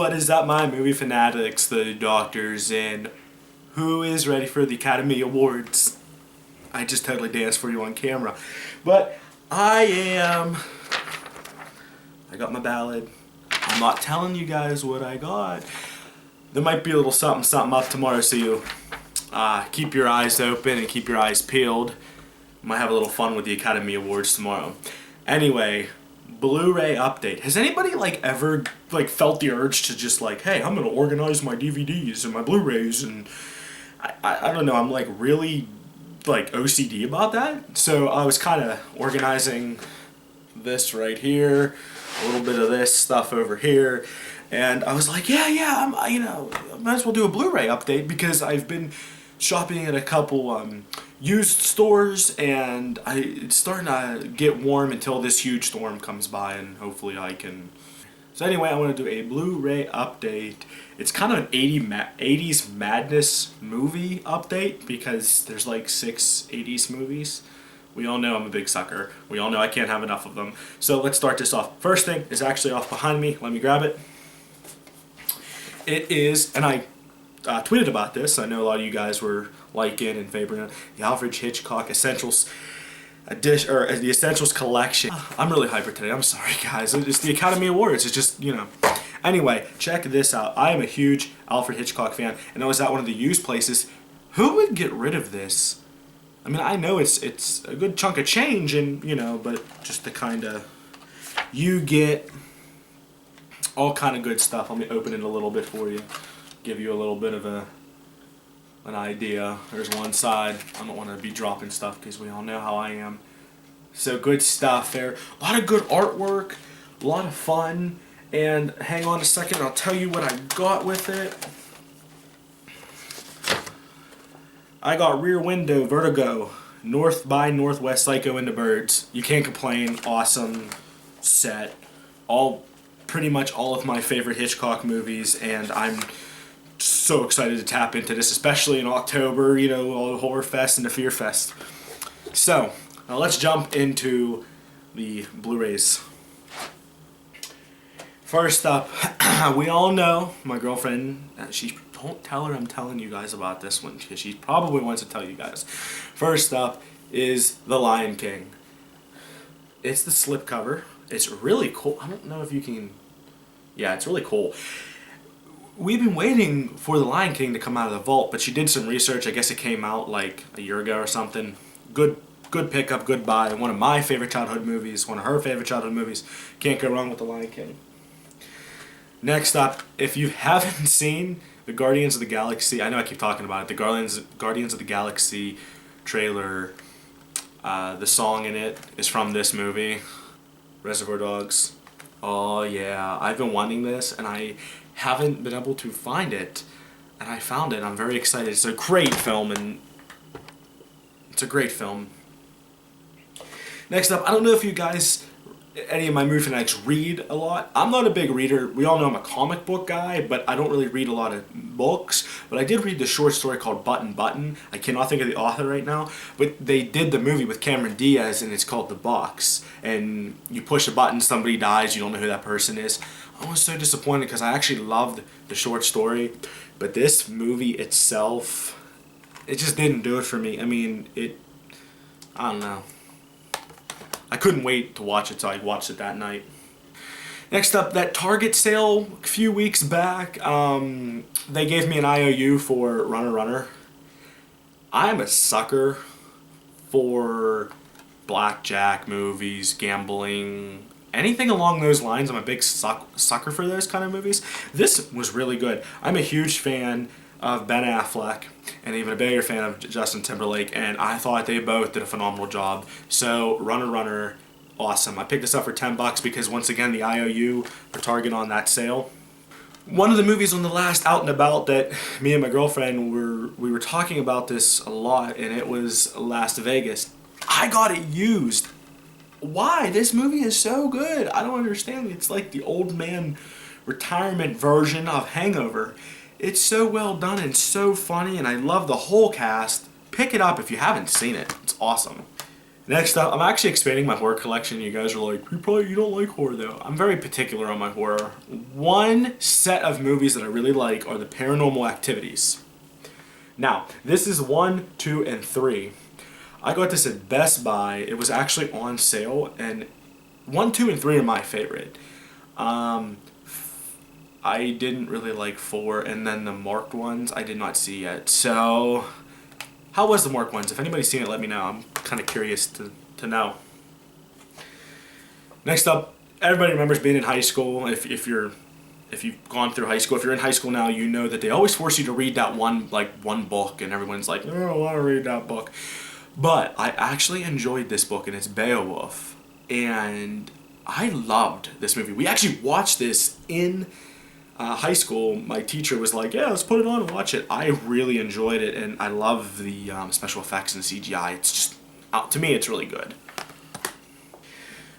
What is up, my movie fanatics, the doctors, and who is ready for the Academy Awards? I just totally danced for you on camera. But I am. I got my ballad. I'm not telling you guys what I got. There might be a little something something up tomorrow, so you keep your eyes open and keep your eyes peeled. Might have a little fun with the Academy Awards tomorrow. Anyway, Blu-ray update. Has anybody ever felt the urge to just hey, I'm gonna organize my DVDs and my Blu-rays, and I don't know, I'm really OCD about that. So I was kind of organizing this right here, a little bit of this stuff over here, and I was like, yeah, I might as well do a Blu-ray update because I've been shopping at a couple used stores, and it's starting to get warm until this huge storm comes by, and hopefully I can. So anyway, I want to do a Blu-ray update. It's kind of an 80s madness movie update because there's 6 80s movies. We all know I'm a big sucker. We all know I can't have enough of them. So let's start this off. First thing is actually off behind me. Let me grab it. It is, and I tweeted about this. I know a lot of you guys were liking and favoring it. The Alfred Hitchcock Essentials the Essentials Collection. I'm really hyper today. I'm sorry, guys. It's the Academy Awards. It's just, Anyway, check this out. I am a huge Alfred Hitchcock fan, and I was at one of the used places. Who would get rid of this? I mean, I know it's a good chunk of change, and but just the kind of you get all kind of good stuff. Let me open it a little bit for you. Give you a little bit of an idea. There's one side. I don't want to be dropping stuff because we all know how I am. So good stuff there. A lot of good artwork, a lot of fun. And hang on a second, I'll tell you what I got with it. I got Rear Window, Vertigo, North by Northwest, Psycho, and the Birds. You can't complain. Awesome set. Pretty much all of my favorite Hitchcock movies, and I'm so excited to tap into this, especially in October, all the Horror Fest and the Fear Fest. So, now let's jump into the Blu-rays. First up, we all know my girlfriend, don't tell her I'm telling you guys about this one, because she probably wants to tell you guys. First up is The Lion King. It's the slipcover. It's really cool. I don't know if you can. Yeah, it's really cool. We've been waiting for The Lion King to come out of the vault, but she did some research. I guess it came out a year ago or something. Good pickup, good buy. One of my favorite childhood movies, one of her favorite childhood movies. Can't go wrong with The Lion King. Next up, if you haven't seen the Guardians of the Galaxy, I know I keep talking about it, the Guardians of the Galaxy trailer, the song in it is from this movie, Reservoir Dogs. Oh yeah, I've been wanting this, and I haven't been able to find it, and I found it. I'm very excited. It's a great film, Next up, I don't know if you guys, any of my movie fanatics, read a lot. I'm not a big reader. We all know I'm a comic book guy, but I don't really read a lot of books. But I did read the short story called Button Button. I cannot think of the author right now, but they did the movie with Cameron Diaz, and it's called The Box. And you push a button, somebody dies, you don't know who that person is. I was so disappointed because I actually loved the short story, but this movie itself, it just didn't do it for me. I mean, I don't know. I couldn't wait to watch it, so I watched it that night. Next up, that Target sale a few weeks back, they gave me an IOU for Runner Runner. I'm a sucker for blackjack movies, gambling, anything along those lines. I'm a big sucker for those kind of movies. This was really good. I'm a huge fan of Ben Affleck, and even a bigger fan of Justin Timberlake, and I thought they both did a phenomenal job. So Runner Runner, awesome. I picked this up for $10 because once again the IOU for Target on that sale. One of the movies on the last Out and About that me and my girlfriend we were talking about this a lot, and it was Las Vegas. I got it used. Why? This movie is so good. I don't understand. It's like the old man retirement version of Hangover. It's so well done and so funny, and I love the whole cast. Pick it up if you haven't seen it. It's awesome. Next up, I'm actually expanding my horror collection. You guys are like, you don't like horror though. I'm very particular on my horror. One set of movies that I really like are the Paranormal Activities. Now, this is 1, 2, and 3. I got this at Best Buy. It was actually on sale, and 1, 2, and 3 are my favorite. I didn't really like 4, and then the marked ones I did not see yet. So, how was the marked ones? If anybody's seen it, let me know. I'm kind of curious to know. Next up, everybody remembers being in high school. If you've gone through high school, if you're in high school now, you know that they always force you to read that one book, and everyone's like, oh, I don't want to read that book. But I actually enjoyed this book, and it's Beowulf. And I loved this movie. We actually watched this in high school. My teacher was like, yeah, let's put it on and watch it. I really enjoyed it, and I love the special effects and CGI. It's just, to me, it's really good.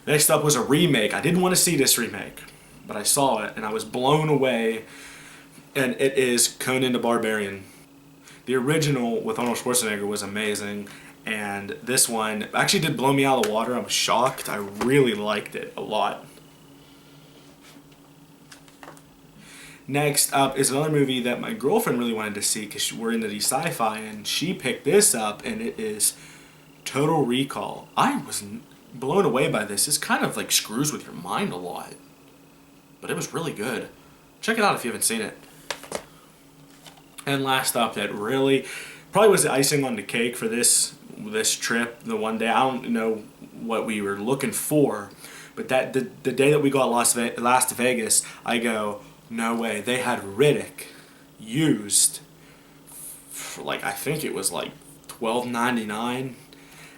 Next up was a remake. I didn't want to see this remake, but I saw it, and I was blown away, and it is Conan the Barbarian. The original with Arnold Schwarzenegger was amazing, and this one actually did blow me out of the water. I was shocked. I really liked it a lot. Next up is another movie that my girlfriend really wanted to see because we're into the sci-fi, and she picked this up, and it is Total Recall. I was blown away by this. This kind of like screws with your mind a lot, but it was really good. Check it out if you haven't seen it. And last up, that really probably was the icing on the cake for this trip. The one day, I don't know what we were looking for, but that the day that we got Las Vegas, I go, no way. They had Riddick used for like, I think it was like $12.99,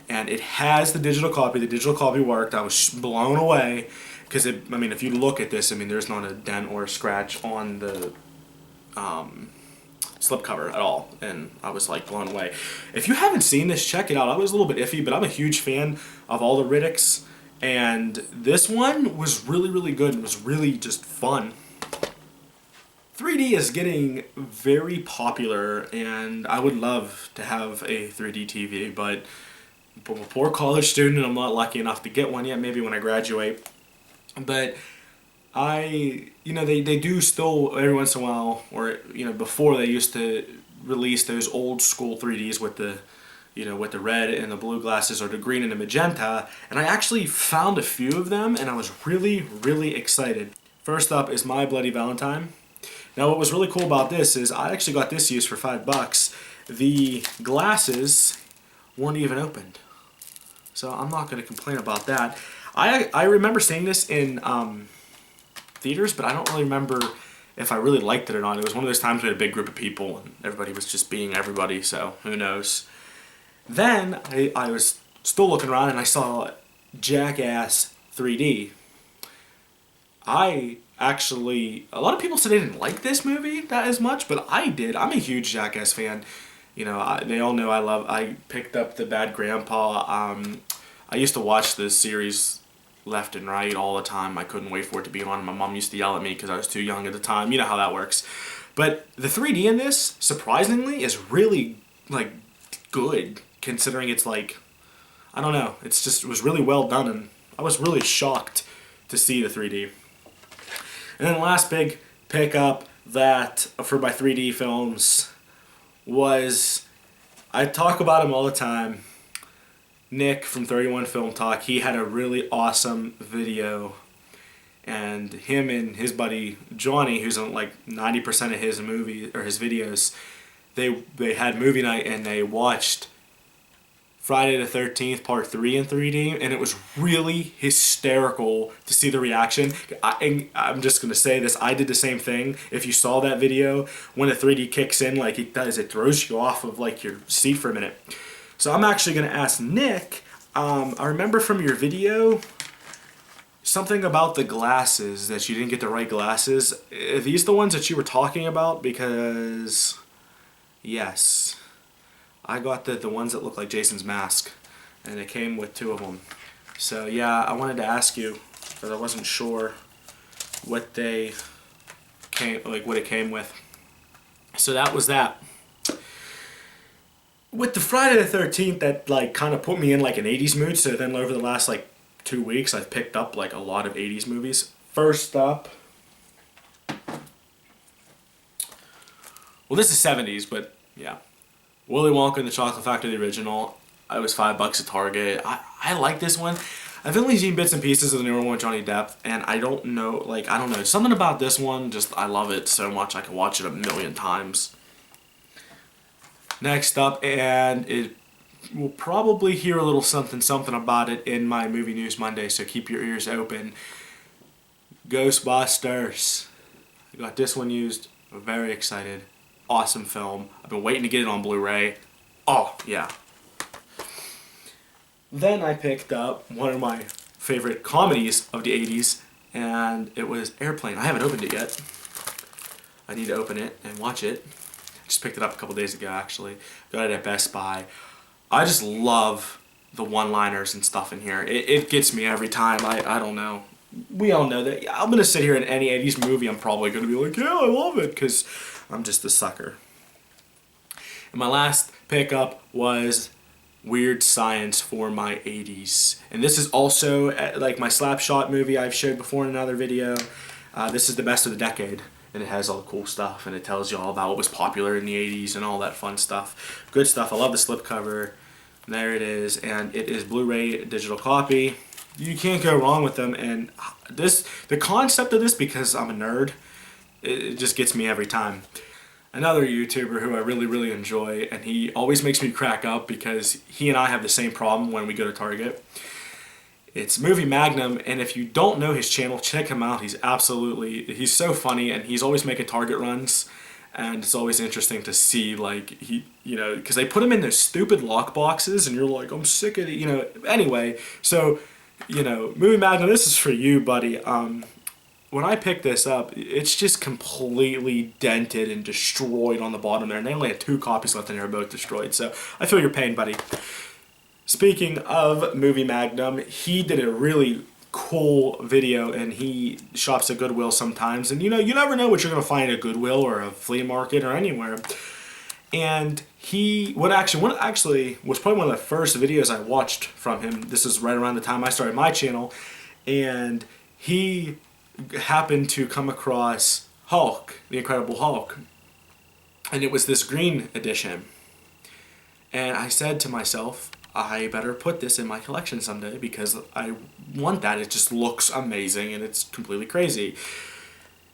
and it has the digital copy. The digital copy worked. I was blown away because if you look at this, there's not a dent or a scratch on the slipcover at all, and I was like blown away. If you haven't seen this, check it out. I was a little bit iffy, but I'm a huge fan of all the Riddicks, and this one was really, really good. It was really just fun. 3D is getting very popular, and I would love to have a 3D TV, but I'm a poor college student, I'm not lucky enough to get one yet, maybe when I graduate. But they do still, every once in a while, or before, they used to release those old school 3Ds with the red and the blue glasses, or the green and the magenta, and I actually found a few of them, and I was really, really excited. First up is My Bloody Valentine. Now, what was really cool about this is I actually got this used for $5. The glasses weren't even opened, so I'm not going to complain about that. I remember seeing this in theaters, but I don't really remember if I really liked it or not. It was one of those times we had a big group of people, and everybody was just being everybody, so who knows. Then I was still looking around, and I saw Jackass 3D. A lot of people said they didn't like this movie that as much, but I did. I'm a huge Jackass fan. They all know I picked up The Bad Grandpa. I used to watch this series left and right all the time. I couldn't wait for it to be on. My mom used to yell at me because I was too young at the time. You know how that works. But the 3D in this, surprisingly, is really good, considering it's I don't know. It was really well done, and I was really shocked to see the 3D. And then the last big pickup for my 3D films was, I talk about him all the time, Nick from 31 Film Talk. He had a really awesome video, and him and his buddy Johnny, who's on 90% of his videos, they had movie night, and they watched Friday the 13th Part 3 in 3D, and it was really hysterical to see the reaction. I'm just going to say this, I did the same thing. If you saw that video, when the 3D kicks in like it does, it throws you off of your seat for a minute. So I'm actually going to ask Nick, I remember from your video something about the glasses, that you didn't get the right glasses. Are these the ones that you were talking about? Because, yes, I got the ones that look like Jason's mask, and it came with 2 of them. So yeah, I wanted to ask you, because I wasn't sure what it came with. So that was that. with the Friday the 13th, that like kind of put me in like an 80s mood. So then over the last like 2 weeks, I've picked up like a lot of 80s movies. First up, well, this is 70s, but yeah, Willy Wonka and the Chocolate Factory, the original. It was $5 at Target. I like this one. I've only seen bits and pieces of the newer one with Johnny Depp, and I don't know, like, I don't know. Something about this one, just, I love it so much. I could watch it a million times. Next up, and it will probably hear a little something about it in my Movie News Monday, so keep your ears open. Ghostbusters. I got this one used. I'm very excited. Awesome film. I've been waiting to get it on Blu-ray. Oh, yeah. Then I picked up one of my favorite comedies of the 80s, and it was Airplane. I haven't opened it yet. I need to open it and watch it. I just picked it up a couple days ago, actually. Got it at Best Buy. I just love the one-liners and stuff in here. It gets me every time. I don't know. We all know that. I'm going to sit here in any 80s movie, I'm probably going to be like, yeah, I love it, because I'm just a sucker. And my last pickup was Weird Science for my 80s. And this is also like my Slapshot movie I've showed before in another video. This is the best of the decade, and it has all the cool stuff, and it tells you all about what was popular in the 80s and all that fun stuff. Good stuff. I love the slipcover. There it is, and it is Blu-ray digital copy. You can't go wrong with them, and the concept of this, because I'm a nerd, it just gets me every time. Another YouTuber who I really enjoy, and he always makes me crack up because he and I have the same problem when we go to Target. It's Movie Magnum, and if you don't know his channel, check him out. He's so funny, and he's always making Target runs, and it's always interesting to see, like, because they put him in those stupid lock boxes, and you're like, I'm sick of it, Anyway, so, Movie Magnum, this is for you, buddy. When I picked this up, it's just completely dented and destroyed on the bottom there. And they only had 2 copies left and they were both destroyed. So I feel your pain, buddy. Speaking of Movie Magnum, he did a really cool video, and he shops at Goodwill sometimes. And you never know what you're going to find at Goodwill or a flea market or anywhere. And what actually was probably one of the first videos I watched from him. This is right around the time I started my channel. And he happened to come across Hulk, the Incredible Hulk, and it was this green edition. And I said to myself, I better put this in my collection someday because I want that. It just looks amazing and it's completely crazy.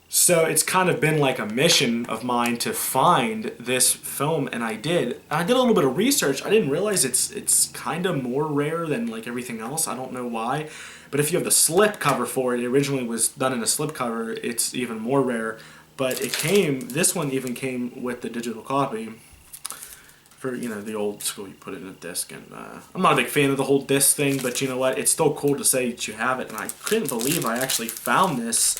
So it's kind of been like a mission of mine to find this film, and I did. I did a little bit of research. I didn't realize it's kind of more rare than like everything else. I don't know why. But if you have the slip cover for it, it originally was done in a slip cover, it's even more rare. But this one even came with the digital copy for, the old school, you put it in a disc. And I'm not a big fan of the whole disc thing, but you know what? It's still cool to say that you have it. And I couldn't believe I actually found this.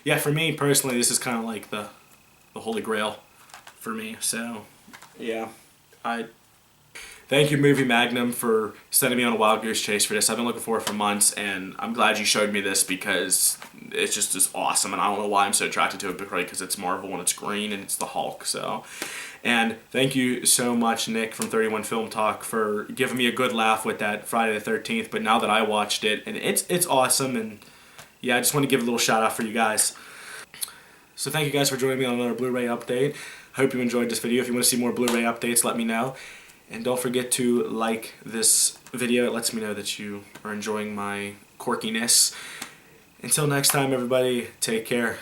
Yeah, for me personally, this is kind of like the holy grail for me. So, yeah, thank you, Movie Magnum, for sending me on a wild goose chase for this. I've been looking for it for months, and I'm glad you showed me this because it's just awesome. And I don't know why I'm so attracted to it, because it's Marvel and it's green and it's the Hulk. So, and thank you so much, Nick from 31 Film Talk, for giving me a good laugh with that Friday the 13th. But now that I watched it, and it's awesome, and yeah, I just want to give a little shout out for you guys. So thank you guys for joining me on another Blu-ray update. Hope you enjoyed this video. If you want to see more Blu-ray updates, let me know. And don't forget to like this video. It lets me know that you are enjoying my quirkiness. Until next time, everybody, take care.